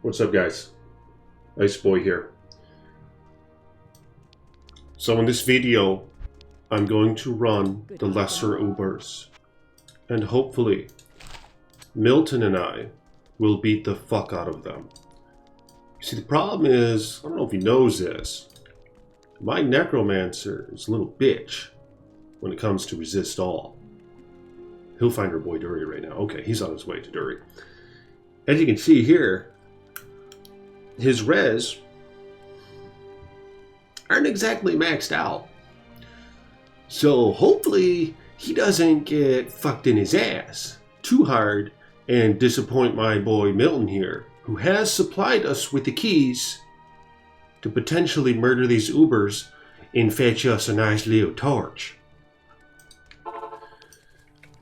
What's up, guys? Ice Boy here. So in this video, I'm going to run the lesser UBERS. And hopefully, Milton and I will beat the fuck out of them. See, the problem is, I don't know if he knows this, my necromancer is a little bitch when it comes to resist all. He'll find our boy Dury right now. Okay, he's on his way to Dury. As you can see here, his res aren't exactly maxed out. So hopefully he doesn't get fucked in his ass too hard and disappoint my boy Milton here, who has supplied us with the keys to potentially murder these UBERS and fetch us a nice little torch.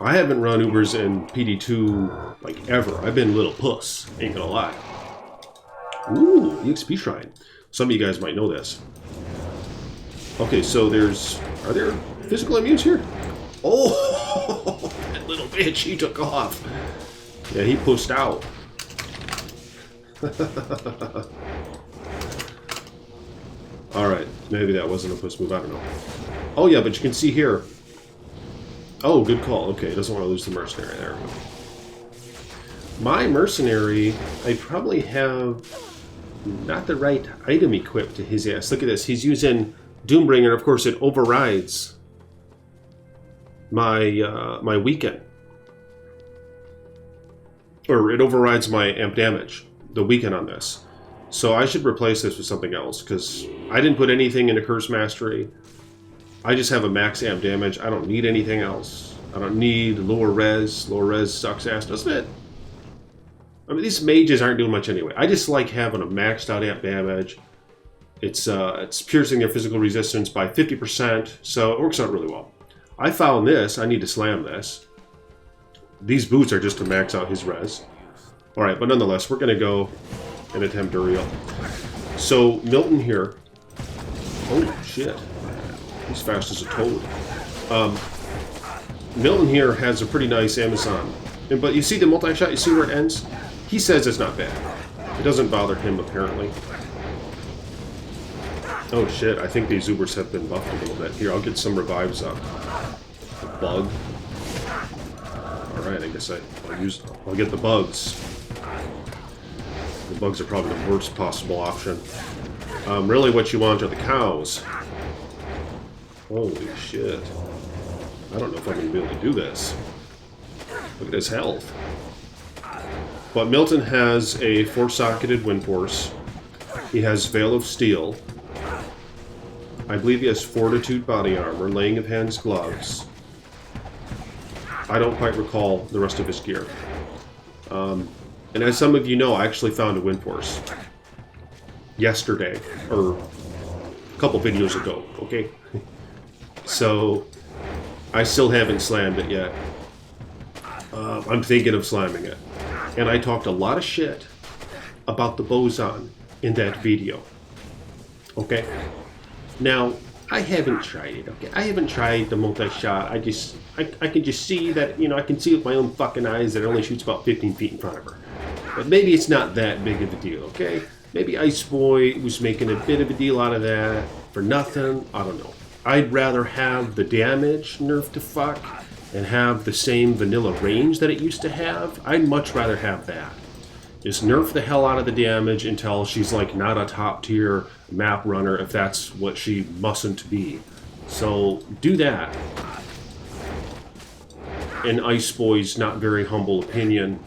I haven't run UBERS in PD2 like ever. I've been a little puss, ain't gonna lie. Ooh, EXP Shrine. Some of you guys might know this. Okay, so are there physical immunes here? Oh, that little bitch, he took off. Yeah, he pushed out. Alright, maybe that wasn't a push move, I don't know. Oh yeah, but you can see here. Oh, good call. Okay, doesn't want to lose the Mercenary. There we go. My Mercenary, I probably have not the right item equipped to his ass. Look at this. He's using Doombringer. Of course, it overrides my my weaken. Or it overrides my amp damage, the weaken on this. So I should replace this with something else, because I didn't put anything into Curse Mastery. I just have a max amp damage. I don't need anything else. I don't need lower res. Lower res sucks ass, doesn't it? I mean, these mages aren't doing much anyway. I just like having a maxed out amp damage. It's piercing their physical resistance by 50%, so it works out really well. I found this. I need to slam this. These boots are just to max out his res. Alright, but nonetheless, we're going to go and attempt Uriel. So, Milton here. Holy shit. He's fast as a toad. Milton here has a pretty nice Amazon. But you see the multi-shot? You see where it ends? He says it's not bad. It doesn't bother him, apparently. Oh shit, I think these UBERS have been buffed a little bit. Here, I'll get some revives up. A bug. Alright, I guess I'll get the bugs. The bugs are probably the worst possible option. Really what you want are the cows. Holy shit. I don't know if I'm going to be able to do this. Look at his health. But Milton has a 4-socketed Wind Force. He has Veil of Steel. I believe he has Fortitude Body Armor, Laying of Hands Gloves. I don't quite recall the rest of his gear. And as some of you know, I actually found a Wind Force yesterday, or a couple videos ago, okay? So, I still haven't slammed it yet. I'm thinking of slamming it. And I talked a lot of shit about the boson in that video. Okay? Now, I haven't tried it, okay? I haven't tried the multi-shot. I can just see that, you know, I can see with my own fucking eyes that it only shoots about 15 feet in front of her. But maybe it's not that big of a deal, okay? Maybe Ice Boy was making a bit of a deal out of that for nothing. I don't know. I'd rather have the damage nerfed to fuck and have the same vanilla range that it used to have. I'd much rather have that. Just nerf the hell out of the damage until she's like not a top tier map runner, if that's what she mustn't be. So do that. In Ice Boy's not very humble opinion,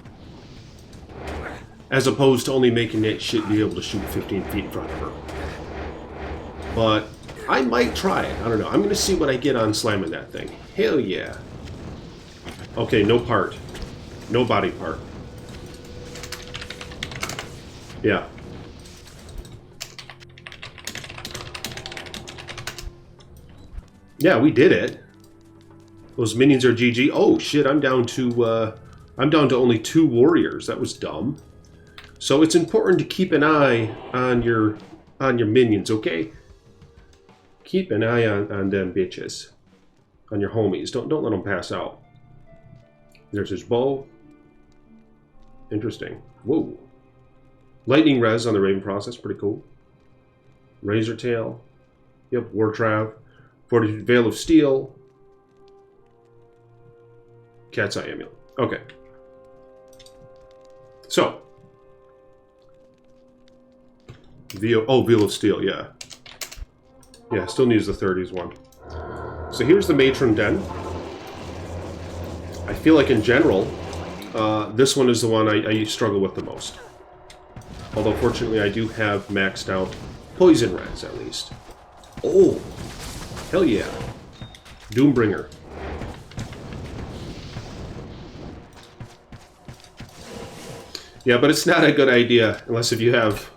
as opposed to only making that shit be able to shoot 15 feet in front of her. But I might try it. I don't know. I'm going to see what I get on slamming that thing. Hell yeah. Okay, no part. No body part. Yeah. Yeah, we did it. Those minions are GG. Oh shit, I'm down to only 2 warriors. That was dumb. So it's important to keep an eye on your minions, okay? Keep an eye on them bitches. On your homies. Don't let them pass out. There's his bow. Interesting. Whoa. Lightning Res on the Raven Process, pretty cool. Razor Tail. Yep, Wartrav. Fortitude Veil of Steel. Cat's Eye Amulet. Okay. So. Veil of Steel, yeah. Yeah, still needs the 30s one. So here's the Matron Den. I feel like in general, this one is the one I struggle with the most. Although fortunately I do have maxed out Poison Res at least. Oh, hell yeah. Doombringer. Yeah, but it's not a good idea unless if you have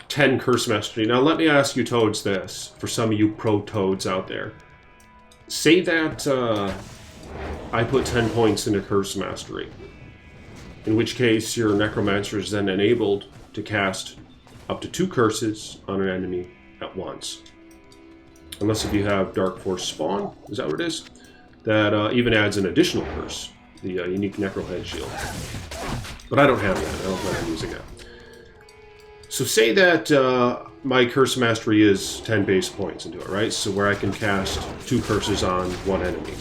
10 Curse Mastery. Now let me ask you Toads this, for some of you pro Toads out there. Say that I put 10 points into Curse Mastery, in which case your Necromancer is then enabled to cast up to 2 curses on an enemy at once. Unless if you have Dark Force Spawn, is that what it is? That even adds an additional curse, the unique Necro Head Shield. But I don't have that, I don't plan on using that. So say that my Curse Mastery is 10 base points into it, right? So where I can cast 2 curses on one enemy.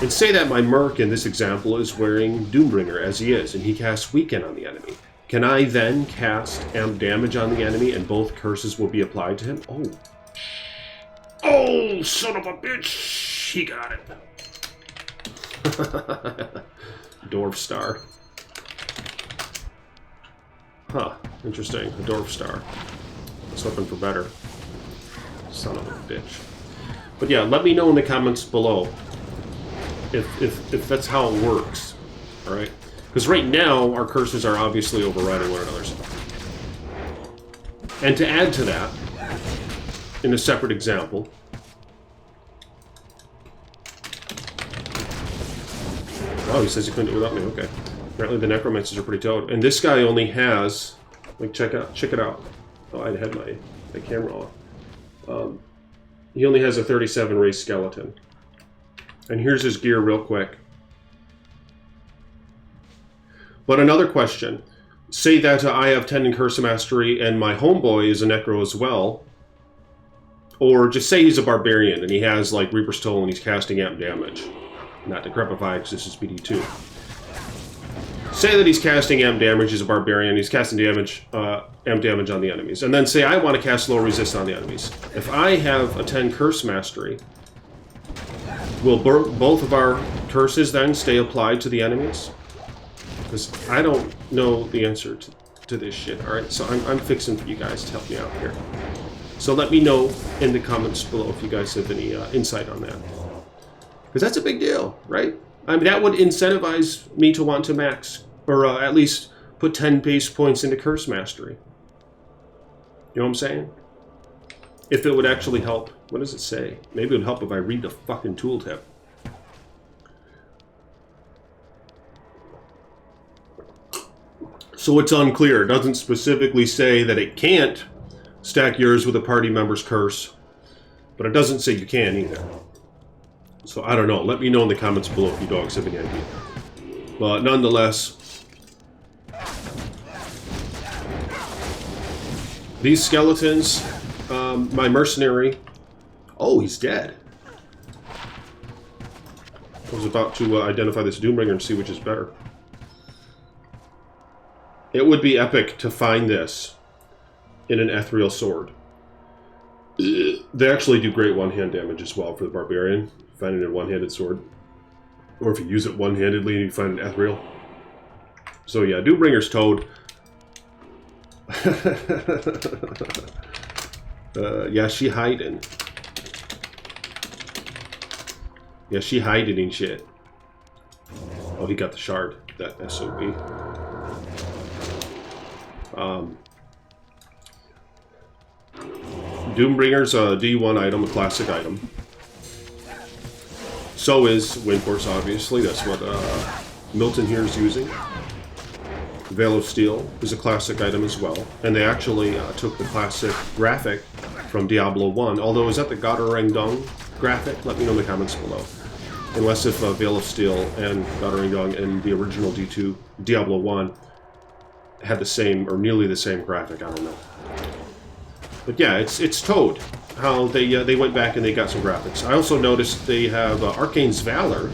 And say that my Merc in this example is wearing Doombringer as he is, and he casts Weaken on the enemy. Can I then cast Amp Damage on the enemy and both curses will be applied to him? Oh. Oh, son of a bitch! He got it. Dwarf Star. Huh, interesting. A Dwarf Star. I was hoping for better. Son of a bitch. But yeah, let me know in the comments below if that's how it works. Alright? Because right now, our curses are obviously overriding one another's. And to add to that, in a separate example, oh, he says he couldn't do it without me. Okay. Apparently the Necromancers are pretty toad. And this guy only has, like, check it out. Oh, I had my camera off. He only has a 37 race skeleton. And here's his gear real quick. But another question. Say that I have 10 in Curse Mastery and my homeboy is a Necro as well. Or just say he's a Barbarian and he has, like, Reaper's Toll and he's casting Amp Damage. Not Decrepify, because this is BD2. Say that he's casting Amp Damage, he's a Barbarian, he's casting damage, Amp Damage on the enemies. And then say I want to cast Low Resist on the enemies. If I have a 10 Curse Mastery, will both of our curses then stay applied to the enemies? Because I don't know the answer to this shit, alright? So I'm fixing for you guys to help me out here. So let me know in the comments below if you guys have any insight on that. Because that's a big deal, right? I mean, that would incentivize me to want to max, or at least put 10 base points into Curse Mastery. You know what I'm saying? If it would actually help. What does it say? Maybe it would help if I read the fucking tooltip. So it's unclear. It doesn't specifically say that it can't stack yours with a party member's curse, but it doesn't say you can either. So I don't know. Let me know in the comments below if you dogs have any idea. But nonetheless, these skeletons, my Mercenary. Oh, he's dead. I was about to identify this Doombringer and see which is better. It would be epic to find this in an Ethereal Sword. They actually do great one-hand damage as well for the Barbarian. Find it in a one-handed sword. Or if you use it one-handedly and you find an Ethereal. So yeah, Doombringer's toad. Yeah, she hiding. Yeah, she hiding in shit. Oh, he got the shard. That SOB. Doombringer's a D1 item, a classic item. So is Windforce, obviously. That's what Milton here is using. Veil of Steel is a classic item as well. And they actually took the classic graphic from Diablo 1. Although, is that the Godarang graphic? Let me know in the comments below. Unless if Veil of Steel and Godarang in the original D2 Diablo 1 had the same or nearly the same graphic. I don't know. But yeah, it's Toad. How they went back and they got some graphics. I also noticed they have Arcane's Valor.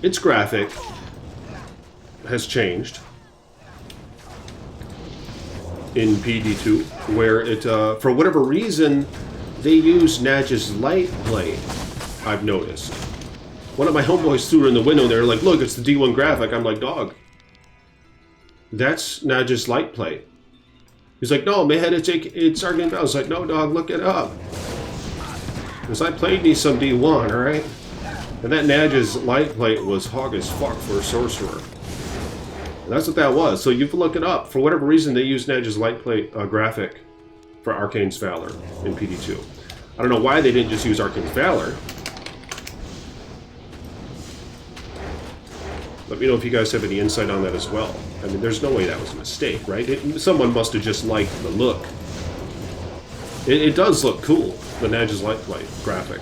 Its graphic has changed in PD2, where it, for whatever reason, they use Nadge's light plate, I've noticed. One of my homeboys threw it in the window and they're like, look, it's the D1 graphic. I'm like, dog, that's Nadge's light plate. He's like, no, man, it's Arcane Valor. I was like, no, dog, look it up. Because I played me some D1, alright? And that Nadge's light plate was hog as fuck for a sorcerer. And that's what that was. So you can look it up. For whatever reason, they use Nadge's light plate graphic for Arcane's Valor in PD2. I don't know why they didn't just use Arcane's Valor. Let me know if you guys have any insight on that as well. I mean, there's no way that was a mistake, right? Someone must have just liked the look. It does look cool, the Nadge's light plate graphic.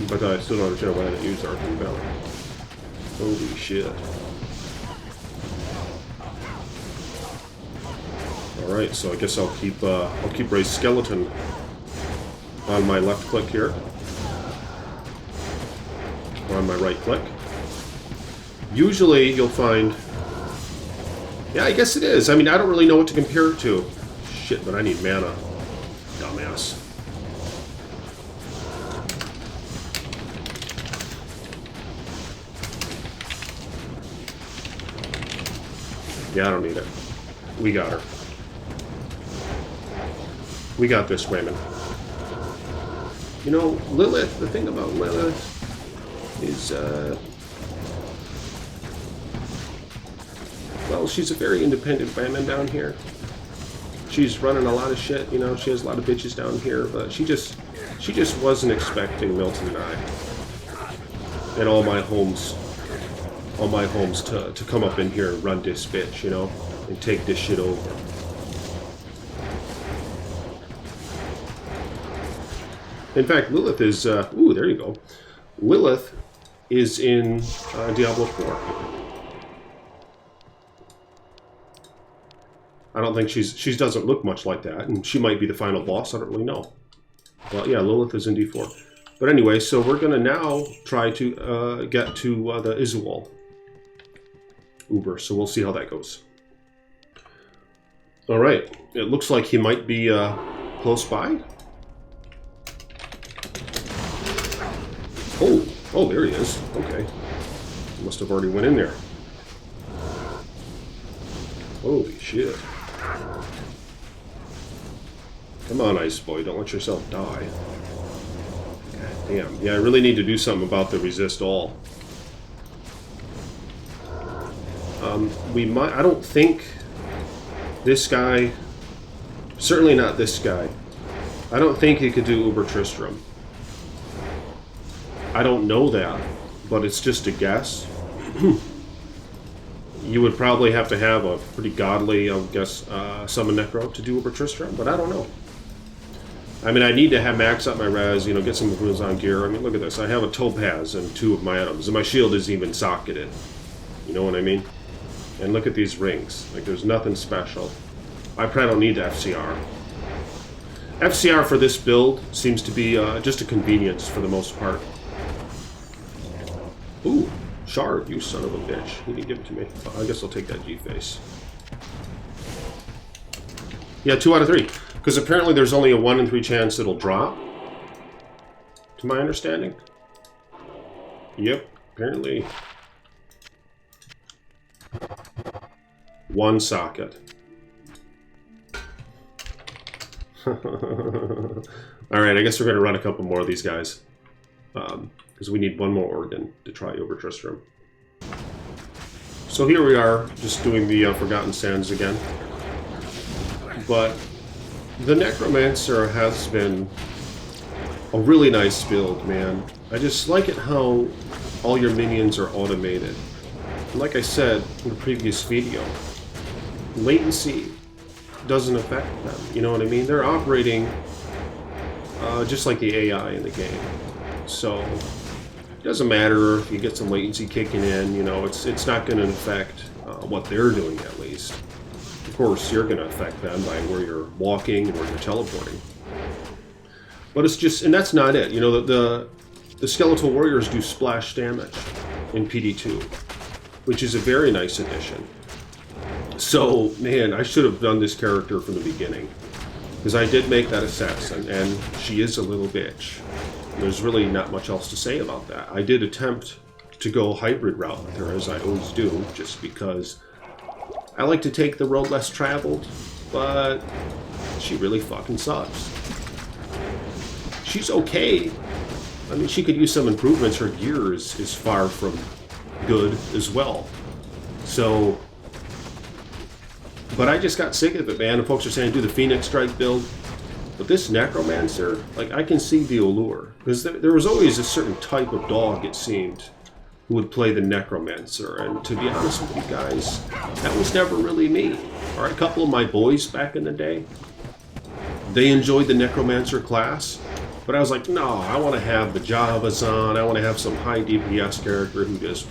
But I still don't understand why they didn't use Arcane Valor. Holy shit. Alright, so I guess I'll keep Ray's skeleton on my left click here. Or on my right click. Usually you'll find... Yeah, I guess it is. I mean, I don't really know what to compare it to. Shit, but I need mana. Dumbass. Yeah, I don't need it. We got her. We got this, Raymond. You know, Lilith, the thing about Lilith is, well, she's a very independent woman down here. She's running a lot of shit, you know, she has a lot of bitches down here, but she just wasn't expecting Milton and I and all my homes to come up in here and run this bitch, you know, and take this shit over. In fact, Lilith is, ooh, there you go. Lilith is in Diablo 4. I don't think she doesn't look much like that, and she might be the final boss, I don't really know. Well, yeah, Lilith is in D4. But anyway, so we're going to now try to get to the Izual UBERS, so we'll see how that goes. Alright, it looks like he might be close by. Oh, there he is. Okay. Must have already went in there. Holy shit. Come on, Ice Boy, don't let yourself die. God damn. Yeah, I really need to do something about the resist all. I don't think this guy, certainly not this guy, I don't think he could do Uber Tristram. I don't know that, but it's just a guess. You would probably have to have a pretty godly, I guess, summon Necro to do Uber Tristram, but I don't know. I mean, I need to have max up my res, you know, get some runes on gear. I mean, look at this. I have a topaz and 2 of my items, and my shield isn't even socketed. You know what I mean? And look at these rings. Like, there's nothing special. I probably don't need the FCR. FCR for this build seems to be just a convenience for the most part. Ooh, Shard, you son of a bitch. He didn't give it to me. I guess I'll take that G-face. Yeah, 2 out of 3. Because apparently there's only a 1 in 3 chance it'll drop. To my understanding. Yep, apparently. 1 socket. Alright, I guess we're going to run a couple more of these guys. Because we need 1 more organ to try over Tristram. So here we are, just doing the Forgotten Sands again. But the Necromancer has been a really nice build, man. I just like it how all your minions are automated. And like I said in the previous video, latency doesn't affect them, you know what I mean? They're operating just like the AI in the game. So it doesn't matter if you get some latency kicking in, you know, it's not going to affect what they're doing at least. Of course, you're going to affect them by where you're walking and where you're teleporting. But it's just, and that's not it. You know, the skeletal warriors do splash damage in PD2, which is a very nice addition. So, man, I should have done this character from the beginning, because I did make that assassin, and she is a little bitch. There's really not much else to say about that. I did attempt to go hybrid route with her, as I always do, just because I like to take the road less traveled, but she really fucking sucks. She's okay. I mean, she could use some improvements. Her gear is far from good as well. So, but I just got sick of it, man. And folks are saying do the Phoenix Strike build. But this Necromancer, like, I can see the allure. Because there was always a certain type of dog, it seemed, who would play the Necromancer. And to be honest with you guys, that was never really me. All right, a couple of my boys back in the day, they enjoyed the Necromancer class. But I was like, no, I want to have the Javazan. I want to have some high DPS character who just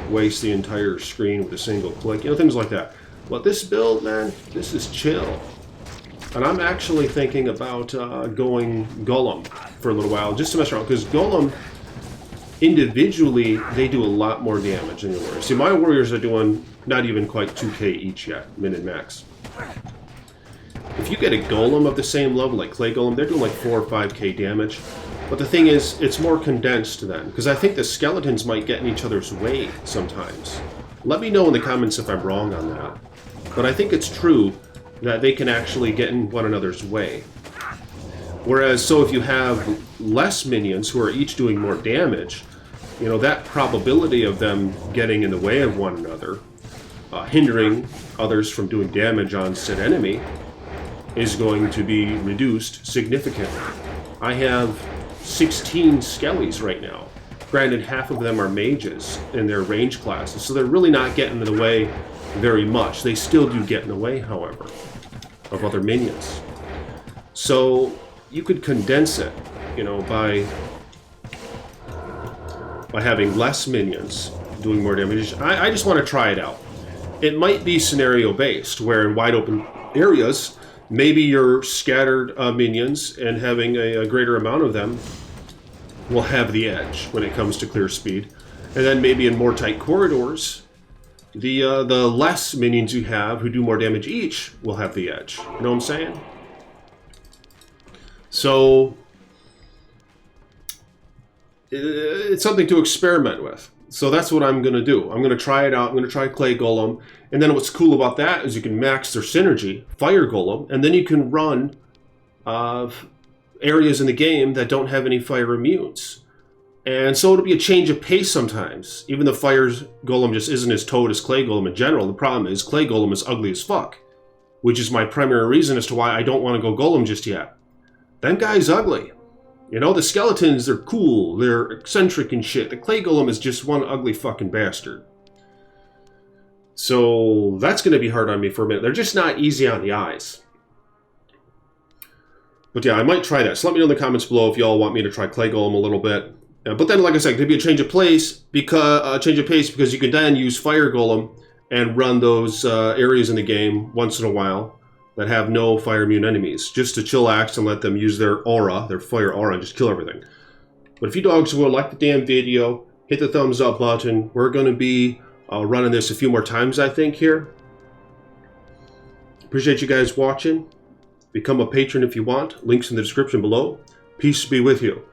wastes the entire screen with a single click. You know, things like that. But this build, man, this is chill. And I'm actually thinking about going Golem for a little while, just to mess around. Because Golem, individually, they do a lot more damage than your warriors. See, my warriors are doing not even quite 2k each yet, min and max. If you get a Golem of the same level, like Clay Golem, they're doing like 4 or 5k damage. But the thing is, it's more condensed then. Because I think the skeletons might get in each other's way sometimes. Let me know in the comments if I'm wrong on that. But I think it's true that they can actually get in one another's way. Whereas, so if you have less minions who are each doing more damage, you know, that probability of them getting in the way of one another, hindering others from doing damage on said enemy, is going to be reduced significantly. I have 16 skellies right now. Granted, half of them are mages in their range classes, so they're really not getting in the way very much. They still do get in the way, however, of other minions. So you could condense it, you know, by having less minions doing more damage. I just want to try it out. It might be scenario based, where in wide open areas, maybe your scattered minions and having a greater amount of them will have the edge when it comes to clear speed. And then maybe in more tight corridors, the less minions you have who do more damage each will have the edge. You know what I'm saying? So it's something to experiment with. So that's what I'm going to do. I'm going to try it out. I'm going to try Clay Golem. And then what's cool about that is you can max their synergy, Fire Golem, and then you can run areas in the game that don't have any fire immunes. And so it'll be a change of pace sometimes. Even though Fire Golem just isn't as toad as Clay Golem in general, the problem is Clay Golem is ugly as fuck. Which is my primary reason as to why I don't want to go Golem just yet. That guy's ugly. You know, the skeletons, they're cool, they're eccentric and shit. The Clay Golem is just one ugly fucking bastard. So that's going to be hard on me for a minute. They're just not easy on the eyes. But yeah, I might try that. So let me know in the comments below if y'all want me to try Clay Golem a little bit. But then, like I said, it could be a change of pace because you can then use Fire Golem and run those areas in the game once in a while that have no fire immune enemies, just to chillax and let them use their aura, their fire aura, and just kill everything. But if you dogs will like the damn video, hit the thumbs up button. We're going to be running this a few more times, I think, here. Appreciate you guys watching. Become a patron if you want. Links in the description below. Peace be with you.